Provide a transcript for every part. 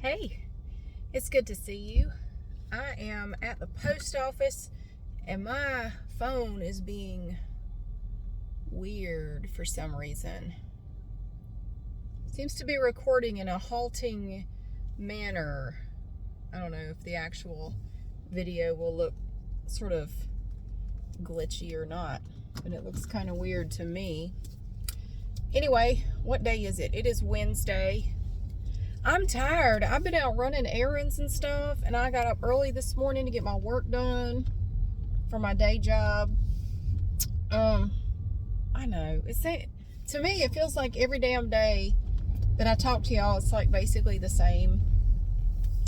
Hey, it's good to see you. I am at the post office and my phone is being weird for some reason. Seems to be recording in a halting manner. I don't know if the actual video will look sort of glitchy or not, but it looks kind of weird to me. Anyway, what day is it? It is Wednesday. I'm tired. I've been out running errands and stuff, and I got up early this morning to get my work done for my day job. I know. To me, it feels like every damn day that I talk to y'all, it's like basically the same.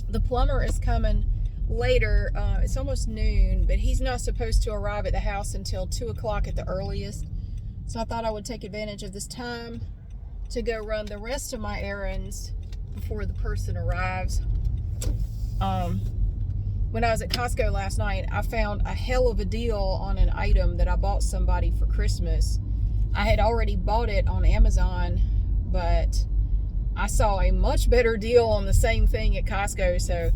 The plumber is coming later. It's almost noon, but he's not supposed to arrive at the house until 2 o'clock at the earliest. So I thought I would take advantage of this time to go run the rest of my errands before the person arrives. When I was at Costco last night, I found a hell of a deal on an item that I bought somebody for Christmas. I had already bought it on Amazon, but I saw a much better deal on the same thing at Costco, so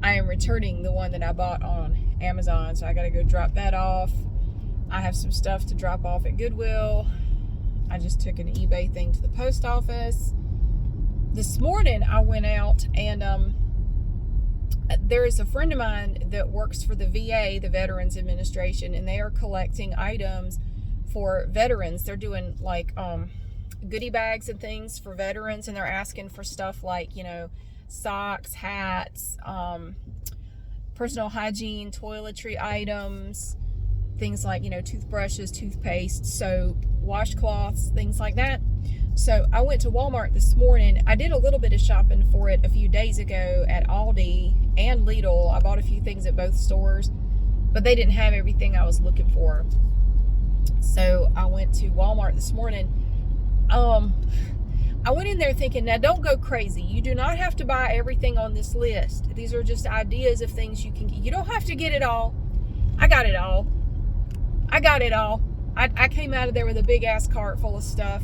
I am returning the one that I bought on Amazon. So I gotta go drop that off. I have some stuff to drop off at Goodwill. I just took an eBay thing to the post office. This morning I went out and there is a friend of mine that works for the VA, the Veterans Administration, and they are collecting items for veterans. They're doing like goodie bags and things for veterans, and they're asking for stuff like, socks, hats, personal hygiene, toiletry items, things like, toothbrushes, toothpaste, soap, washcloths, things like that. So I went to Walmart this morning. I did a little bit of shopping for it a few days ago at Aldi and Lidl. I bought a few things at both stores, but they didn't have everything I was looking for. So I went to Walmart this morning. I went in there thinking, now don't go crazy. You do not have to buy everything on this list. These are just ideas of things you can get. You don't have to get it all. I got it all. I came out of there with a big ass cart full of stuff.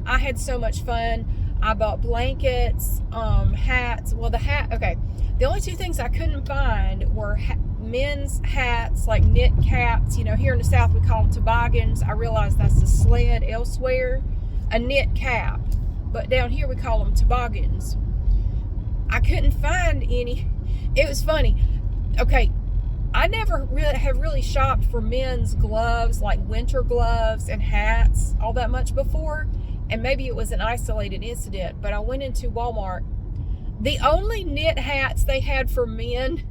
I had so much fun. I bought blankets, hats. Well, the only two things I couldn't find were men's hats, like knit caps. Here in the South we call them toboggans. I realize that's a sled elsewhere, a knit cap. But down here we call them toboggans. I couldn't find any. It was funny. Okay, I never have really shopped for men's gloves, like winter gloves and hats, all that much before. And maybe it was an isolated incident, but I went into Walmart. The only knit hats they had for men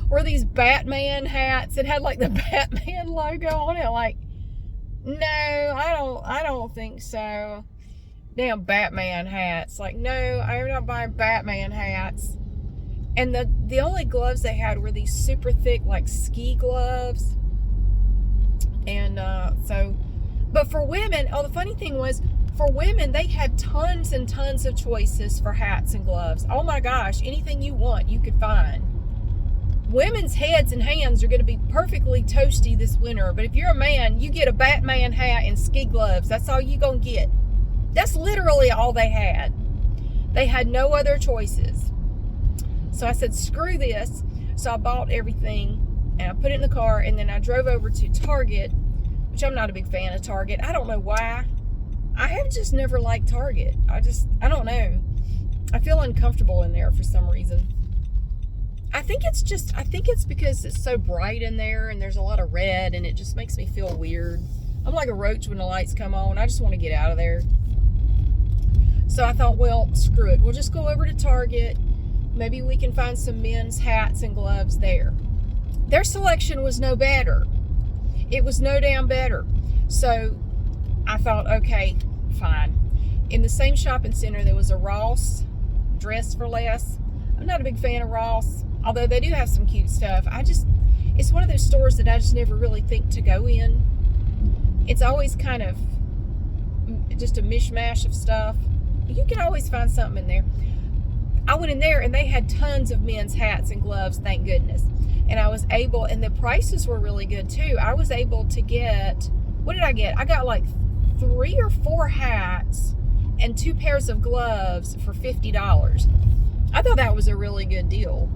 were these Batman hats. It had like the Batman logo on it. Like, no, I don't think so. Damn Batman hats. Like, no, I'm not buying Batman hats. And the only gloves they had were these super thick, like ski gloves. And but for women, the funny thing was, for women, they had tons and tons of choices for hats and gloves. Oh my gosh, anything you want, you could find. Women's heads and hands are going to be perfectly toasty this winter. But if you're a man, you get a Batman hat and ski gloves. That's all you're going to get. That's literally all they had. They had no other choices. So I said, screw this. So I bought everything and I put it in the car, and then I drove over to Target, which I'm not a big fan of Target. I don't know why. I have just never liked Target. I don't know. I feel uncomfortable in there for some reason. I think it's because it's so bright in there and there's a lot of red, and it just makes me feel weird. I'm like a roach when the lights come on. I just want to get out of there. So I thought, well, screw it. We'll just go over to Target. Maybe we can find some men's hats and gloves there. Their selection was no better. It was no damn better. So I thought, okay, fine. In the same shopping center, there was a Ross Dress for Less. I'm not a big fan of Ross, although they do have some cute stuff. It's one of those stores that I just never really think to go in. It's always kind of just a mishmash of stuff. You can always find something in there. I went in there and they had tons of men's hats and gloves, thank goodness. And and the prices were really good too. I was able to get, what did I get? I got like 3 or 4 hats and 2 pairs of gloves for $50. I thought that was a really good deal.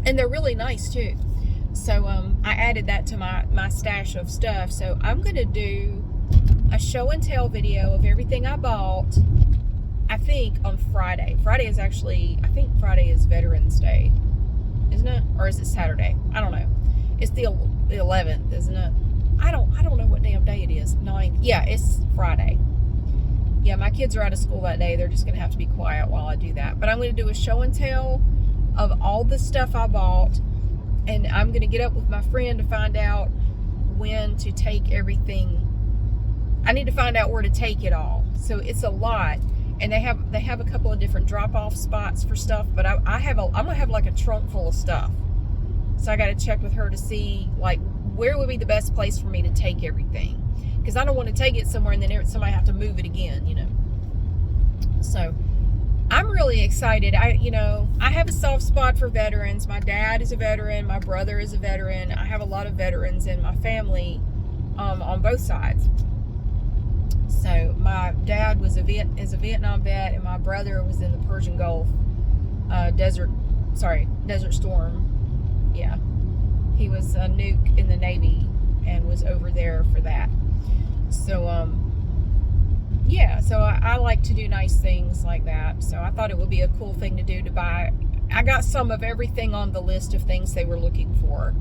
And they're really nice too. So I added that to my stash of stuff. So I'm going to do a show and tell video of everything I bought, I think on Friday. Friday is actually, I think Friday is Veterans Day, isn't it? Or is it Saturday? I don't know. It's the 11th, isn't it? I don't know what damn day it is. 9th. Yeah, it's Friday. Yeah, my kids are out of school that day. They're just going to have to be quiet while I do that. But I'm going to do a show and tell of all the stuff I bought. And I'm going to get up with my friend to find out when to take everything. I need to find out where to take it all. So it's a lot. And they have a couple of different drop-off spots for stuff. But I'm going to have like a trunk full of stuff. So I got to check with her to see like where would be the best place for me to take everything. Because I don't want to take it somewhere and then somebody have to move it again, you know. So I'm really excited. I have a soft spot for veterans. My dad is a veteran. My brother is a veteran. I have a lot of veterans in my family on both sides. So my dad is a Vietnam vet, and my brother was in the Persian Gulf, Desert Storm. Yeah, he was a nuke in the Navy and was over there for that. So yeah, so I like to do nice things like that. So I thought it would be a cool thing to do to buy. I got some of everything on the list of things they were looking for.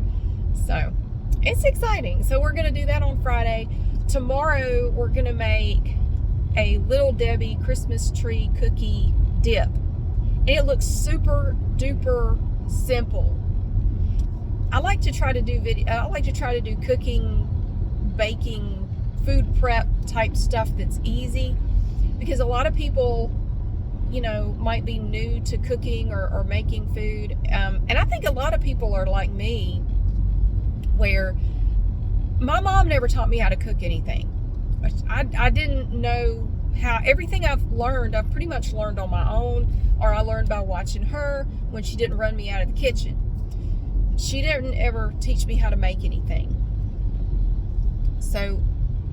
So it's exciting. So we're going to do that on Friday. Tomorrow we're going to make a Little Debbie Christmas tree cookie dip. And it looks super duper simple. I like to try to do cooking, baking, food prep type stuff that's easy, because a lot of people, might be new to cooking or making food, and I think a lot of people are like me, where my mom never taught me how to cook anything. I didn't know how. Everything I've pretty much learned on my own, or I learned by watching her when she didn't run me out of the kitchen. She didn't ever teach me how to make anything. So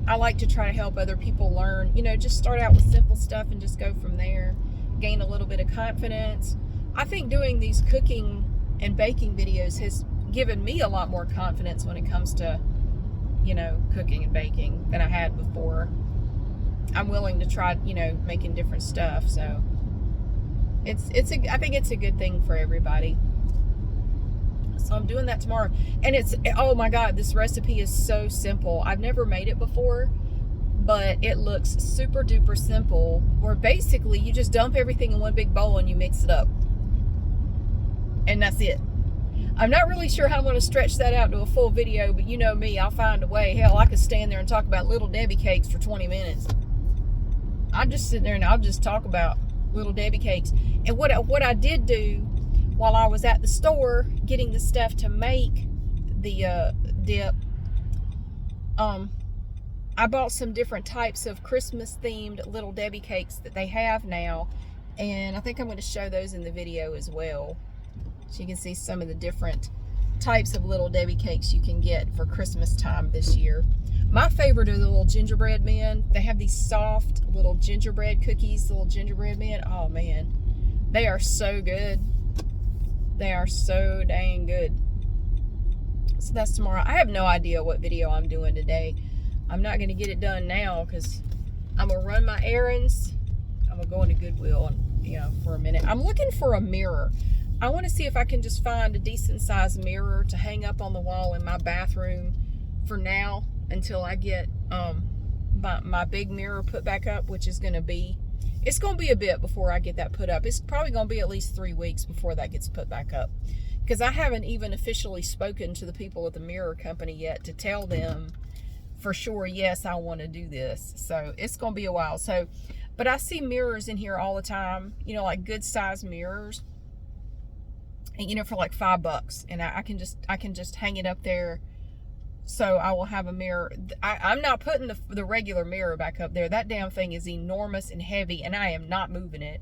I like to try to help other people learn, just start out with simple stuff and just go from there, gain a little bit of confidence. I think doing these cooking and baking videos has given me a lot more confidence when it comes to, cooking and baking than I had before. I'm willing to try, making different stuff. So I think it's a good thing for everybody. So I'm doing that tomorrow. And oh my God, this recipe is so simple. I've never made it before, but it looks super duper simple, where basically you just dump everything in one big bowl and you mix it up. And that's it. I'm not really sure how I'm going to stretch that out to a full video, but you know me, I'll find a way. Hell, I could stand there and talk about Little Debbie cakes for 20 minutes. I'll just sit there and I'll just talk about Little Debbie cakes. And what I did do while I was at the store getting the stuff to make the dip, I bought some different types of Christmas themed Little Debbie cakes that they have now, and I think I'm going to show those in the video as well, so you can see some of the different types of Little Debbie cakes you can get for Christmas time this year. My favorite are the little gingerbread men. They have these soft little gingerbread cookies, the little gingerbread men. Oh man, they are so good. They are so dang good. So that's tomorrow. I have no idea what video I'm doing today. I'm not going to get it done now because I'm going to run my errands. I'm going to go into Goodwill for a minute. I'm looking for a mirror. I want to see if I can just find a decent sized mirror to hang up on the wall in my bathroom for now, until I get my big mirror put back up, which is going to be, it's going to be a bit before I get that put up. It's probably going to be at least 3 weeks before that gets put back up, because I haven't even officially spoken to the people at the mirror company yet to tell them for sure, yes, I want to do this. So it's going to be a while. So, but I see mirrors in here all the time, like good size mirrors, and for like $5, and I can just hang it up there. So I will have a mirror. I'm not putting the regular mirror back up there. That damn thing is enormous and heavy, and I am not moving it.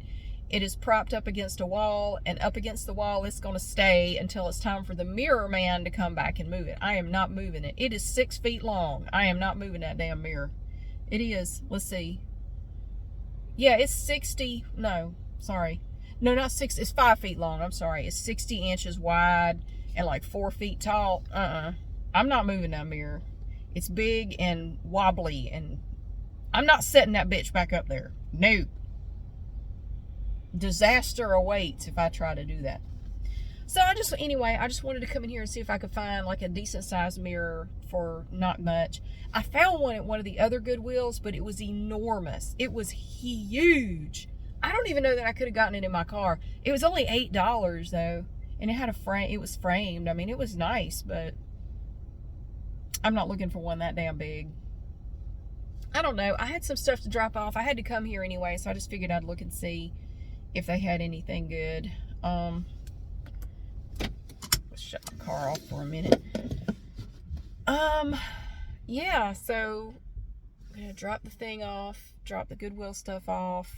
It is propped up against a wall, and up against the wall it's going to stay until it's time for the mirror man to come back and move it. I am not moving it. It is 6 feet long. I am not moving that damn mirror. It is, let's see. Yeah, it's 60, no, sorry. No, not 6. It's 5 feet long. I'm sorry. It's 60 inches wide and like 4 feet tall. I'm not moving that mirror. It's big and wobbly, and I'm not setting that bitch back up there. No. Disaster awaits if I try to do that. So I just wanted to come in here and see if I could find like a decent sized mirror for not much. I found one at one of the other Goodwills, but it was enormous. It was huge. I don't even know that I could have gotten it in my car. It was only $8 though, and it had a frame. It was framed. I mean, it was nice, but I'm not looking for one that damn big. I don't know. I had some stuff to drop off. I had to come here anyway, so I just figured I'd look and see if they had anything good. Let's shut the car off for a minute. Yeah, so I'm gonna drop the thing off, drop the Goodwill stuff off.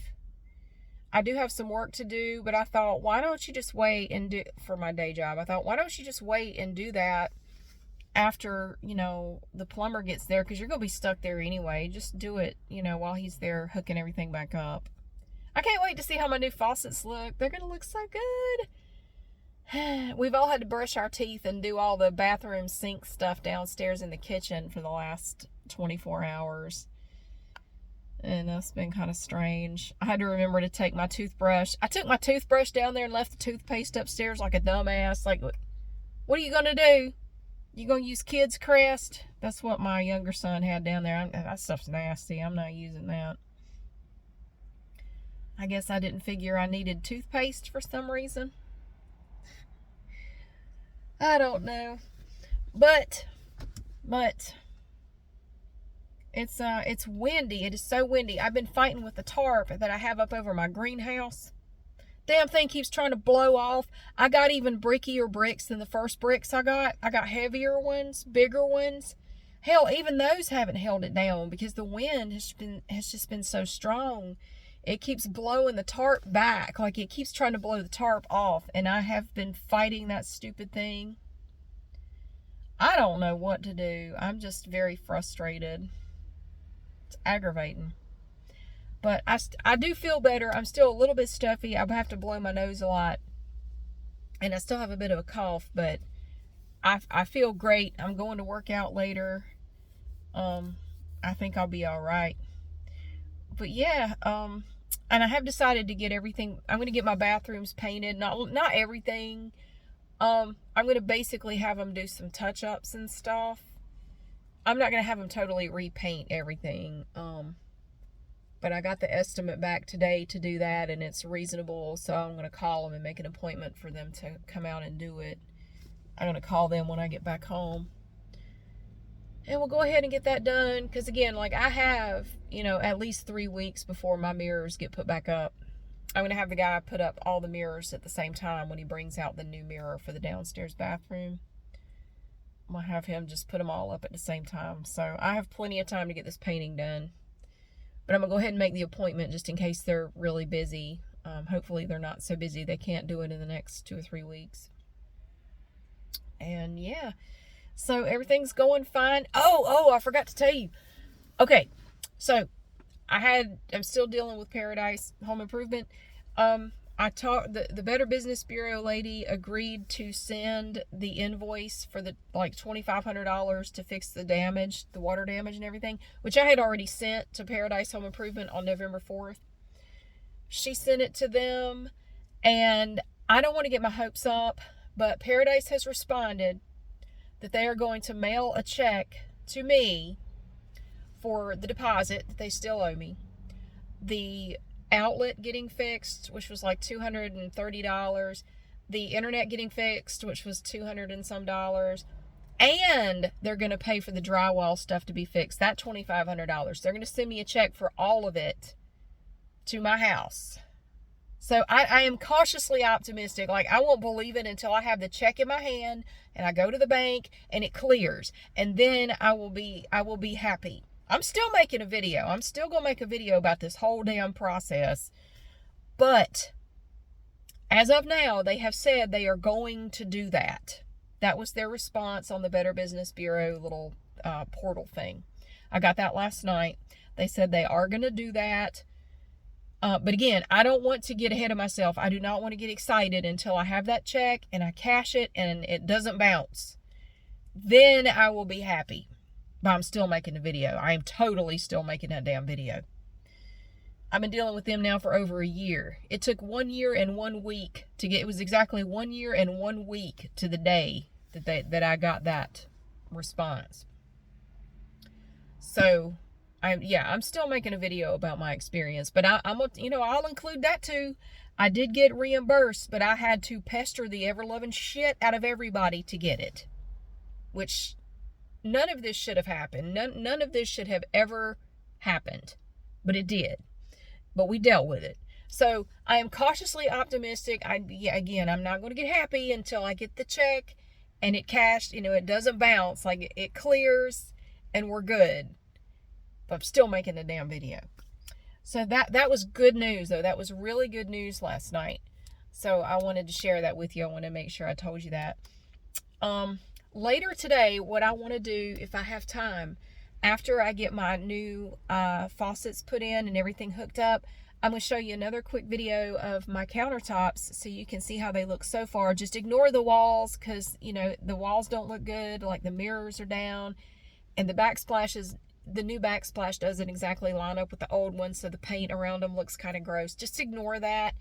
I do have some work to do, but I thought, why don't you just wait and do, for my day job, I thought, why don't you just wait and do that after, you know, the plumber gets there, because you're going to be stuck there anyway. Just do it, you know, while he's there hooking everything back up. I can't wait to see how my new faucets look. They're going to look so good. We've all had to brush our teeth and do all the bathroom sink stuff downstairs in the kitchen for the last 24 hours. And that's been kind of strange. I had to remember to take my toothbrush. I took my toothbrush down there and left the toothpaste upstairs like a dumbass. Like, what are you going to do? You going to use Kids Crest? That's what my younger son had down there. That stuff's nasty. I'm not using that. I guess I didn't figure I needed toothpaste for some reason. I don't know. But it's windy. It is so windy. I've been fighting with the tarp that I have up over my greenhouse. Damn thing keeps trying to blow off. I got even brickier bricks than the first bricks I got. I got heavier ones, bigger ones. Hell, even those haven't held it down because the wind has just been so strong. It keeps blowing the tarp back. Like, it keeps trying to blow the tarp off. And I have been fighting that stupid thing. I don't know what to do. I'm just very frustrated. It's aggravating. But I do feel better. I'm still a little bit stuffy. I have to blow my nose a lot. And I still have a bit of a cough. But I feel great. I'm going to work out later. I think I'll be all right. But yeah, and I have decided to get everything. I'm going to get my bathrooms painted. Not everything. I'm going to basically have them do some touch-ups and stuff. I'm not going to have them totally repaint everything. But I got the estimate back today to do that, and it's reasonable. So I'm going to call them and make an appointment for them to come out and do it. I'm going to call them when I get back home. And we'll go ahead and get that done. Because again, like, I have, you know, at least 3 weeks before my mirrors get put back up. I'm going to have the guy put up all the mirrors at the same time when he brings out the new mirror for the downstairs bathroom. I'm going to have him just put them all up at the same time. So I have plenty of time to get this painting done. But I'm going to go ahead and make the appointment just in case they're really busy. Hopefully they're not so busy they can't do it in the next 2 or 3 weeks. And yeah. So everything's going fine. Oh, I forgot to tell you. Okay, so I'm still dealing with Paradise Home Improvement. I talked, the Better Business Bureau lady agreed to send the invoice for the like $2,500 to fix the damage, the water damage and everything, which I had already sent to Paradise Home Improvement on November 4th. She sent it to them, and I don't want to get my hopes up, but Paradise has responded that they are going to mail a check to me for the deposit that they still owe me. The outlet getting fixed, which was like $230. The internet getting fixed, which was $200 and some dollars. And they're going to pay for the drywall stuff to be fixed. That $2,500. They're going to send me a check for all of it to my house. So I am cautiously optimistic. Like, I won't believe it until I have the check in my hand and I go to the bank and it clears. And then I will be happy. I'm still making a video. I'm still going to make a video about this whole damn process. But as of now, they have said they are going to do that. That was their response on the Better Business Bureau little portal thing. I got that last night. They said they are going to do that. But again, I don't want to get ahead of myself. I do not want to get excited until I have that check and I cash it and it doesn't bounce. Then I will be happy. But I'm still making the video. I am totally still making that damn video. I've been dealing with them now for over a year. It took 1 year and 1 week to get, it was exactly 1 year and 1 week to the day that I got that response. So, I'm still making a video about my experience, but I'll include that too. I did get reimbursed, but I had to pester the ever-loving shit out of everybody to get it, which none of this should have happened. None of this should have ever happened, but it did. But we dealt with it. So I am cautiously optimistic. Again, I'm not going to get happy until I get the check and it cashed. It doesn't bounce, like it clears and we're good. But I'm still making the damn video. So that was good news, though. That was really good news last night. So I wanted to share that with you. I want to make sure I told you that. Later today, what I want to do, if I have time, after I get my new faucets put in and everything hooked up, I'm going to show you another quick video of my countertops so you can see how they look so far. Just ignore the walls because, the walls don't look good. Like the mirrors are down and the new backsplash doesn't exactly line up with the old one, so the paint around them looks kind of gross. Just ignore that.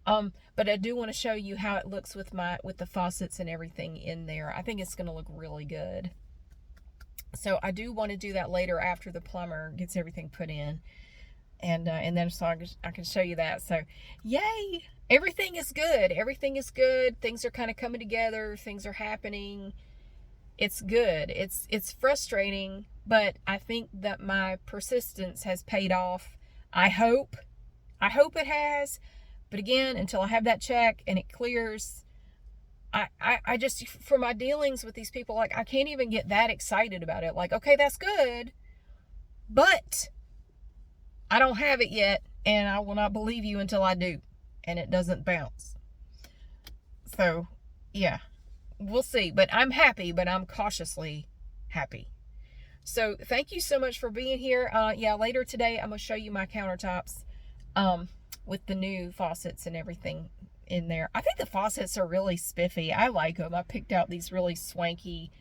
But I do want to show you how it looks with the faucets and everything in there. I think it's going to look really good. So I do want to do that later after the plumber gets everything put in. And then so I can show you that. So yay! Everything is good. Everything is good. Things are kind of coming together. Things are happening. It's good. It's frustrating, but I think that my persistence has paid off. I hope it has. But again, until I have that check and it clears, I just, for my dealings with these people, like I can't even get that excited about it. Like, okay, that's good, but I don't have it yet, and I will not believe you until I do, and it doesn't bounce. So, yeah, we'll see. But I'm happy, but I'm cautiously happy. So, thank you so much for being here. Later today, I'm going to show you my countertops with the new faucets and everything in there. I think the faucets are really spiffy. I like them. I picked out these really swanky.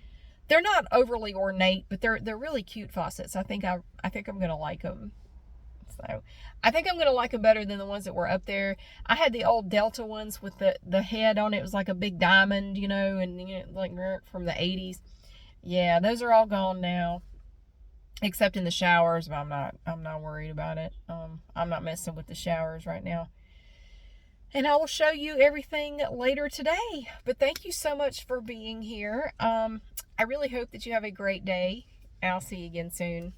They're not overly ornate, but they're really cute faucets. I think I'm going to like them. So I think I'm going to like them better than the ones that were up there. I had the old Delta ones with the head on it. It was like a big diamond, and like from the 80s. Yeah, those are all gone now, except in the showers. But I'm not worried about it. I'm not messing with the showers right now. And I will show you everything later today. But thank you so much for being here. I really hope that you have a great day. I'll see you again soon.